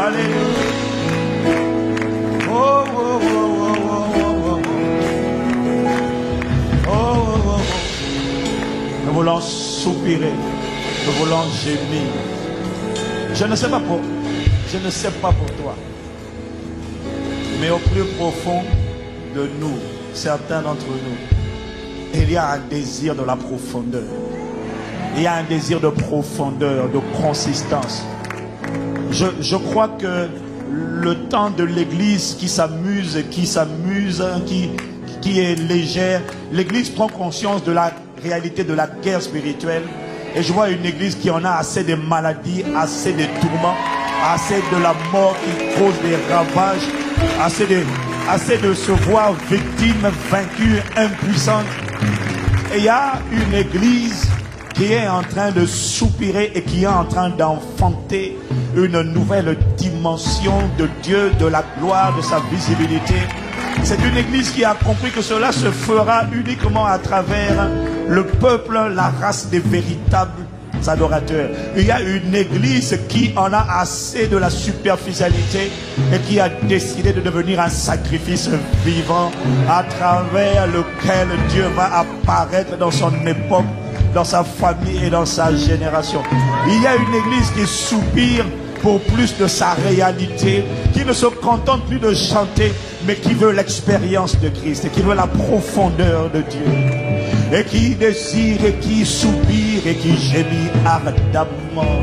Alléluia. Oh, oh, oh, oh, oh, oh, oh, oh, oh. Nous voulons soupirer, nous voulons gémir. Je ne sais pas pour toi, mais au plus profond de nous, certains d'entre nous, il y a un désir de la profondeur. Il y a un désir de profondeur, de consistance. Je crois que le temps de l'église qui s'amuse, qui est légère, l'église prend conscience de la réalité de la guerre spirituelle. Et je vois une église qui en a assez de maladies, assez de tourments, assez de la mort qui cause des ravages, assez de se voir victime, vaincue, impuissante. Et il y a une église qui est en train de soupirer et qui est en train d'enfanter une nouvelle dimension de Dieu, de la gloire, de sa visibilité. C'est une église qui a compris que cela se fera uniquement à travers le peuple, la race des véritables adorateurs. Il y a une église qui en a assez de la superficialité et qui a décidé de devenir un sacrifice vivant à travers lequel Dieu va apparaître dans son époque, dans sa famille et dans sa génération. Il y a une église qui soupire pour plus de sa réalité, qui ne se contente plus de chanter, mais qui veut l'expérience de Christ, et qui veut la profondeur de Dieu, et qui désire, et qui soupire, et qui gémit ardemment.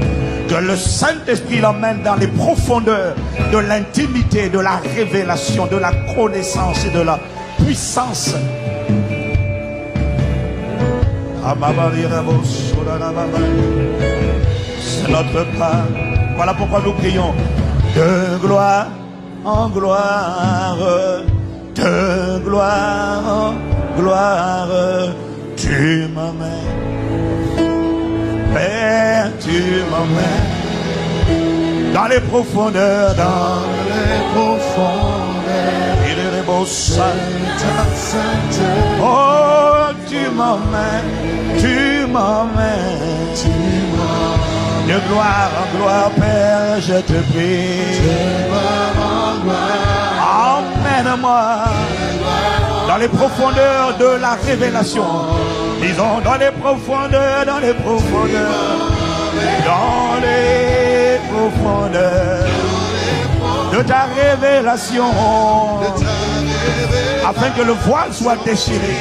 Que le Saint-Esprit l'emmène dans les profondeurs de l'intimité, de la révélation, de la connaissance et de la puissance. C'est notre part. Voilà pourquoi nous prions de gloire en gloire, de gloire en gloire, tu m'emmènes, Père, tu m'emmènes dans les profondeurs, il est le beau saint, oh, tu m'emmènes, de gloire en gloire, Père, je te prie. De gloire en gloire. Emmène-moi dans les profondeurs de la révélation. Disons dans les profondeurs, dans les profondeurs, dans les profondeurs de ta révélation, afin que le voile soit déchiré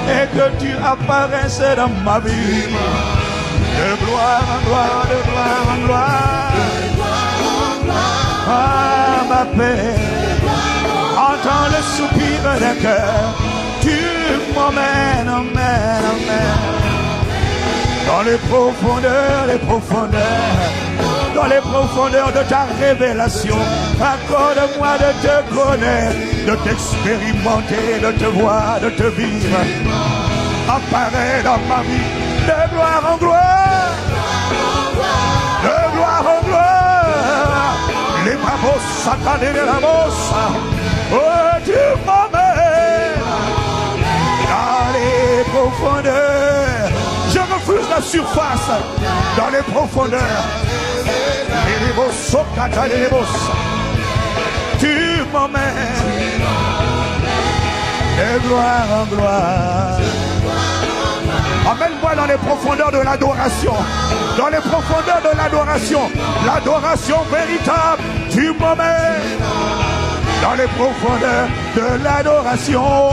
et que tu apparaisses dans ma vie. De gloire en gloire, de gloire en gloire, ah ma paix, entends le soupir d'un cœur, tu m'emmènes, dans les profondeurs, dans les profondeurs de ta révélation. Accorde-moi de te connaître, de t'expérimenter, de te voir, de te vivre. Apparaît dans ma vie. De gloire en gloire, de gloire en gloire, les babos satanés de la bosse, oh tu m'emmènes dans les profondeurs. Je refuse la surface, dans les profondeurs, les bosses satanés les bosses, tu m'emmènes de gloire en gloire. Emmène-moi dans les profondeurs de l'adoration. Dans les profondeurs de l'adoration. L'adoration véritable. Tu m'emmènes dans les profondeurs de l'adoration.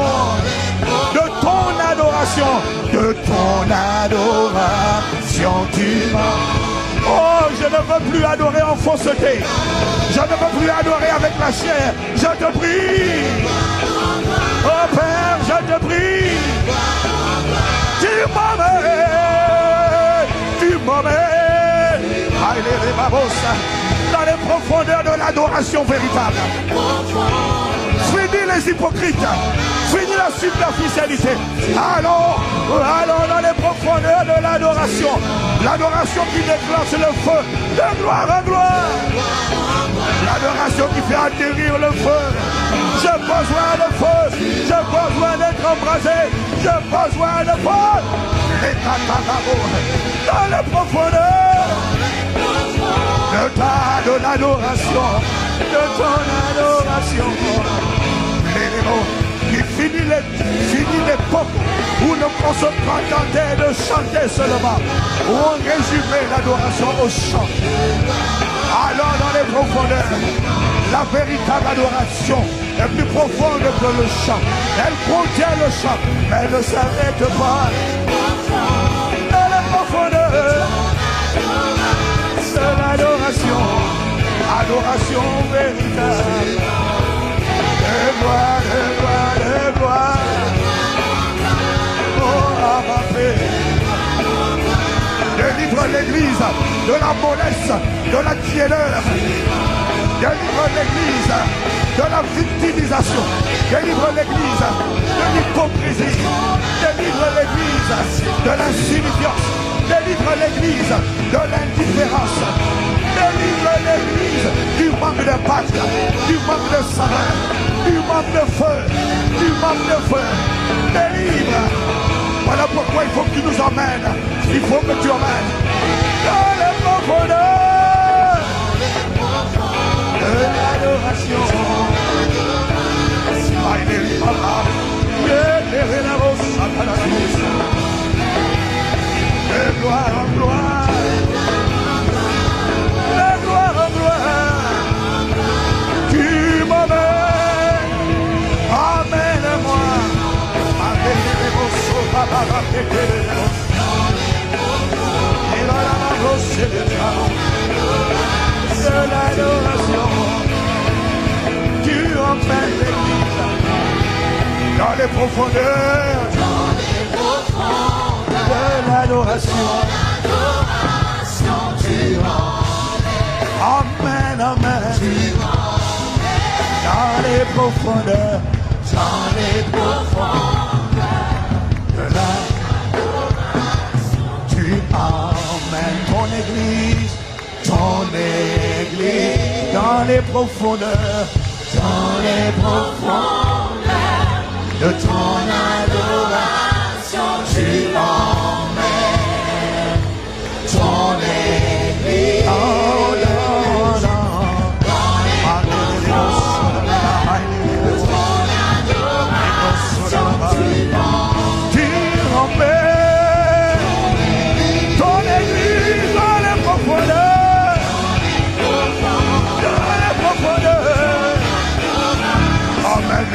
De ton adoration. De ton adoration. Tu m'emmènes. Oh, je ne veux plus adorer en fausseté. Je ne veux plus adorer avec la chair. Je te prie. Oh Père, je te prie. Tu m'emmènes, allez, dans les profondeurs de l'adoration véritable. Finis les hypocrites, finis la superficialité. Allons dans les profondeurs de l'adoration. L'adoration qui déclenche le feu de gloire en gloire. L'adoration qui fait atterrir le feu. J'ai besoin de feu, j'ai besoin d'être embrasé, j'ai besoin de feu. Dans les profondeurs de l'adoration, de ton adoration. Il finit l'époque où nous se contentait de chanter seulement, où on résumait l'adoration au chant. Alors dans les profondeurs, la véritable adoration est plus profonde que le chant. Elle contient le chant, mais elle ne s'arrête pas. Dans les profondeurs de l'adoration, adoration véritable. De gloire, oh, à ma paix. Délivre l'église de la mollesse, de la tiédeur. Délivre l'église de la victimisation. Délivre l'église de l'hypocrisie. Délivre l'église de l'insignifiance. Délivre l'église de l'indifférence. Délivre l'église du manque de pâte, du manque de saveur, du manque de feu, du manque de feu. Délivre. Voilà pourquoi il faut que tu nous emmènes. Il faut que tu emmènes dans les profondeurs de l'adoration. De gloire en gloire, de gloire en gloire, tu m'emmènes, emmène-moi, avec les mots de l'adoration, tu emmènes l'église dans les profondeurs de l'adoration, tu emmènes, dans les profondeurs de l'adoration, tu emmènes ton église dans les profondeurs de ton adoration, tu emmènes ton église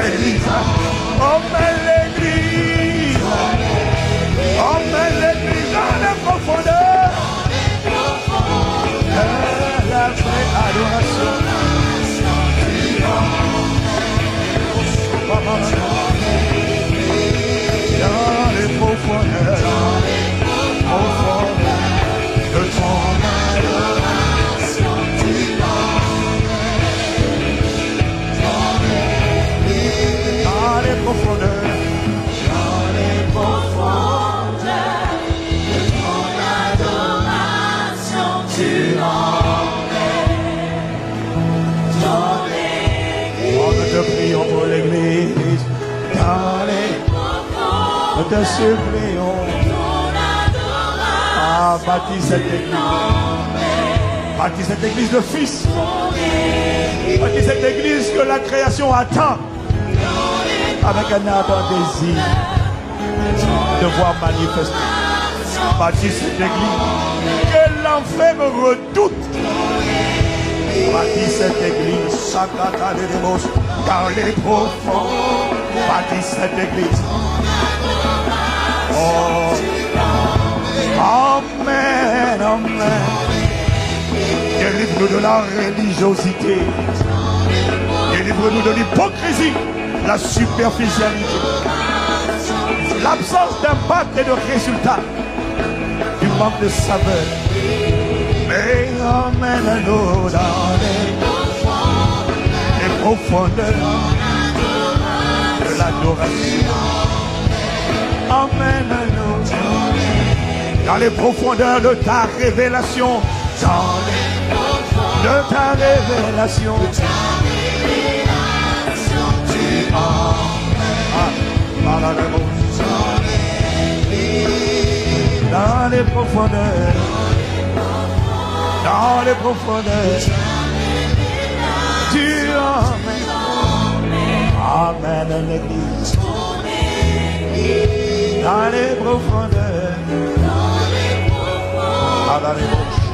l'église, emmène l'église dans les profondeurs de la vraie adoration. Dans les profondeurs de ton adoration, dans les profondeurs de ton adoration, tu emmènes ton église. Oh, nous te prions pour l'église, dans les profondeurs, nous te supplions. Ah, bâtis cette église. Bâtis cette église de fils. Bâtis cette église que la création attend. Avec un ardent désir de voir manifester. Bâtis cette église que l'enfer redoute. Bâtis cette église, dans les profonds. Bâtis cette église. Oh, amen, amen. Délivre-nous de la religiosité. Délivre-nous de l'hypocrisie. La superficialité, l'absence d'impact et de résultat, du manque de saveur. Mais emmène-nous dans les profondeurs de l'adoration. Emmène-nous dans les profondeurs de ta révélation, de ta révélation. Dans les profondeurs dans les profondeurs. Tu emmènes. Amène l'église dans les profondeurs. Dans les bouches.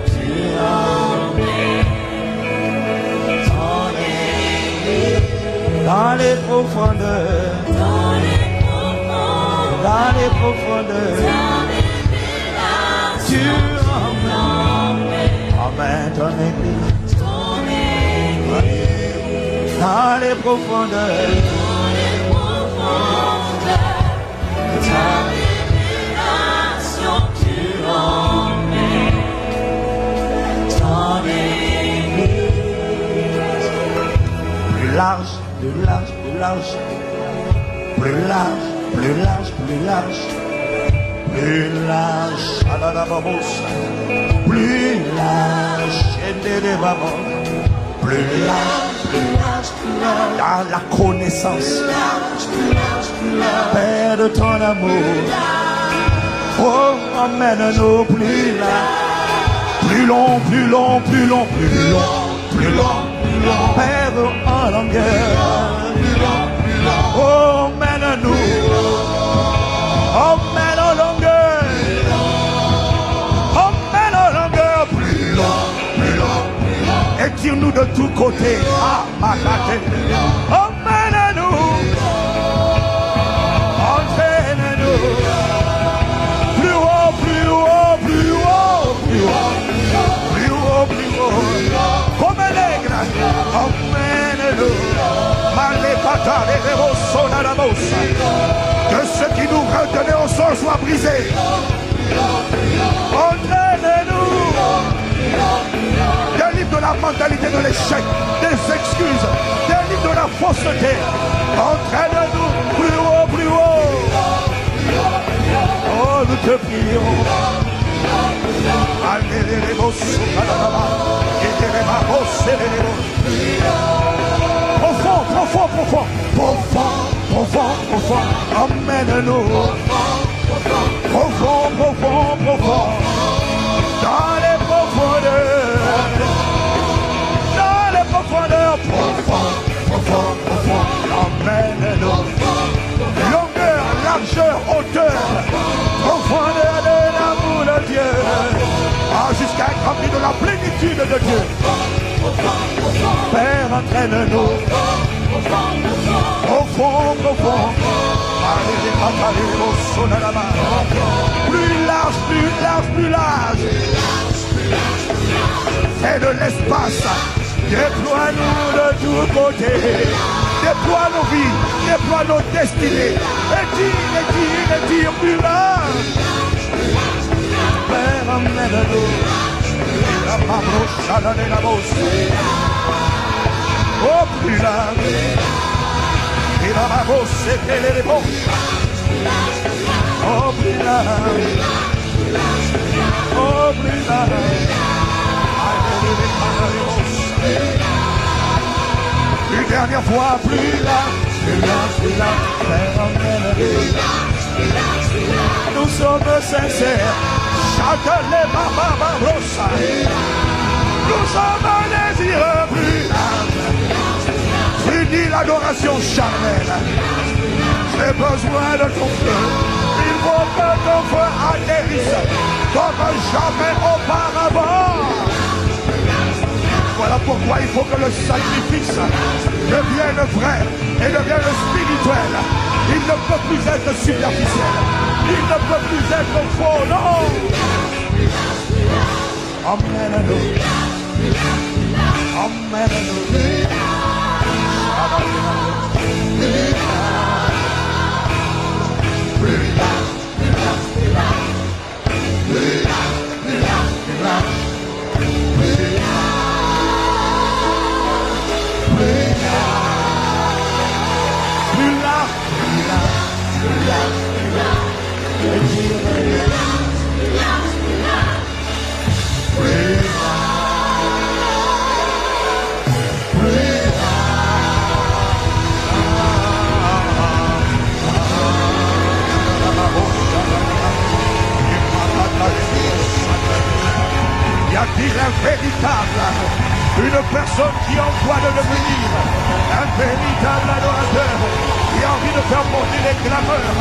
Tu emmènes dans les profondeurs. Dans les profondeurs. Tu emmènes ton église dans les profondeurs. Plus large, plus large, plus large. Plus large, plus large, plus large. Plus large, plus large, plus large, dans la connaissance, Père de ton amour. Oh, emmène-nous plus large, plus long, plus long, plus long, plus long, plus long, Père en longueur. Oh, emmène-nous, emmène en longueur, emmène en longueur, plus long, plus long. Étire-nous de tous côtés. Ah, ma tête. Emmène-nous. Entraîne-nous. Plus haut, plus haut, plus haut, plus haut. Plus haut, plus haut. Comme un aigle. Emmène-nous. Malépata, les héros sont à la bosse. Que ce qui nous retenait au sol soit brisé. Entraîne-nous. Délivre de la mentalité de l'échec, des excuses, délivre de la fausseté. Entraîne-nous plus haut, plus haut. Oh, nous te prions. Profond, profond, profond, profond, profond, profond. Emmène-nous. Profond, profond, profond. Dans les profondeurs, profond, profond, profond, emmène-nous. Longueur, largeur, hauteur, profondeur de l'amour de Dieu, jusqu'à être rempli de la plénitude de Dieu. Père, entraîne-nous. Profond, profond. Plus large, plus large, plus large. Fais de l'espace. Déploie-nous de tous côtés. Déploie nos vies. Déploie nos destinées. Étire plus large. Père, emmène-nous. Oh, plus large. Et la maman, c'était les bouches. Oh, plus large. Oh, plus large. Une dernière fois, plus large. Plus large, plus large. Nous sommes sincères. Chante les mamans brossées. Nous sommes désireux plus large. Finis l'adoration charnelle. J'ai besoin de ton feu. Il faut que ton feu atterrisse comme jamais auparavant. Voilà pourquoi il faut que le sacrifice devienne vrai et devienne spirituel. Il ne peut plus être superficiel. Il ne peut plus être faux, non. Emmène-nous. Emmène-nous. un véritable, une personne qui est en voie de devenir un véritable adorateur, qui a envie de faire monter les clameurs.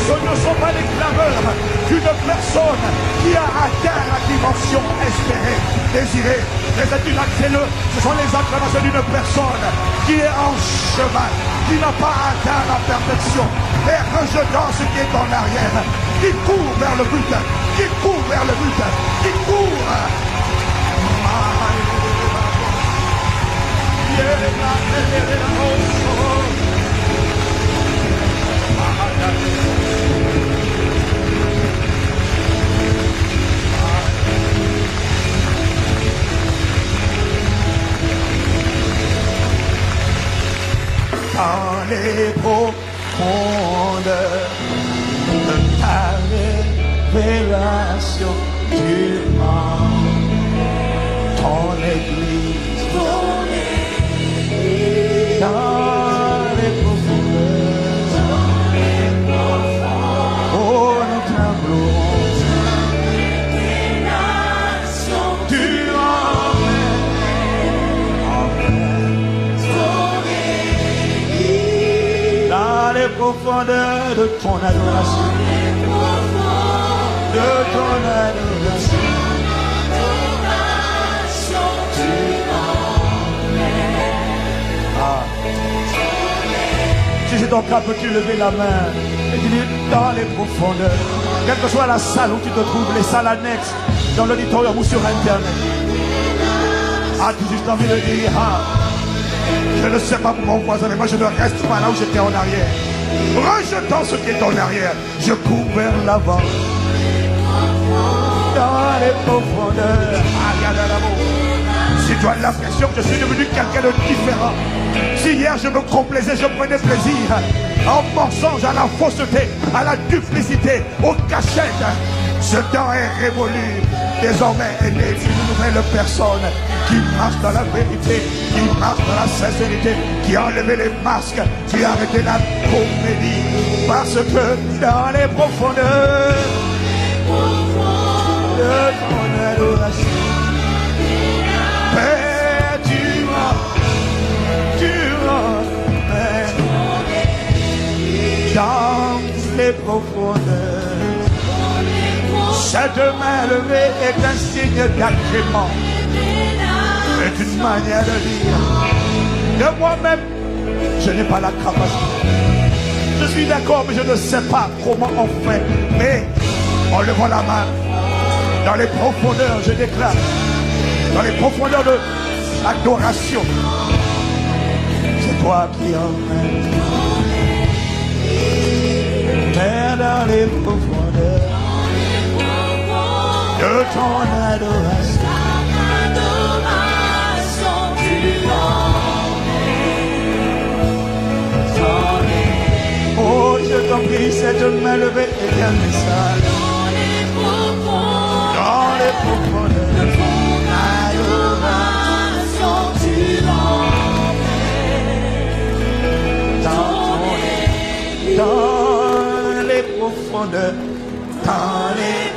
Ce ne sont pas les clameurs d'une personne qui a atteint la dimension espérée, désirée. Les adulactez-le, ce sont les acclamations d'une personne qui est en chemin, qui n'a pas atteint la perfection, et rejetant ce qui est en arrière, qui court vers le but, qui court vers le but, qui court. Dans les profondeurs de ta révélation, tu m'as ton église, dans les profondeurs, oh nous t'implorons, tu dans les profondeurs de ton adoration, de ton adoration, si c'est ton cas, peux-tu lever la main et dire dans les profondeurs, quelle que soit la salle où tu te trouves, les salles annexes, dans l'auditorium ou sur internet. As-tu juste envie de dire, je ne sais pas pour mon voisin, mais moi je ne reste pas là où j'étais en arrière. Rejetant ce qui est en arrière, je cours vers l'avant. Dans les profondeurs, si tu as l'impression que je suis devenu quelqu'un de différent, si hier je me complaisais, je prenais plaisir en mensonge, à la fausseté, à la duplicité, aux cachettes, ce temps est révolu. Désormais est née une nouvelle personne qui marche dans la vérité, qui marche dans la sincérité, qui a enlevé les masques, qui a arrêté la comédie. Parce que dans les profondeurs de ton adoration, Père, tu emmènes dans les profondeurs. Cette main levée est un signe d'agrément. C'est une manière de dire de moi-même, je n'ai pas la capacité. Je suis d'accord, mais je ne sais pas comment on fait. Mais en levant la main, dans les profondeurs, je déclare, dans les profondeurs de l'adoration, c'est toi qui emmènes. Père, dans les profondeurs de ton adoration, tu emmènes. Oh, je t'en prie, cette main levée est un message. Dans les profondeurs de ton adoration, tu emmènes. Dans les profondeurs, dans les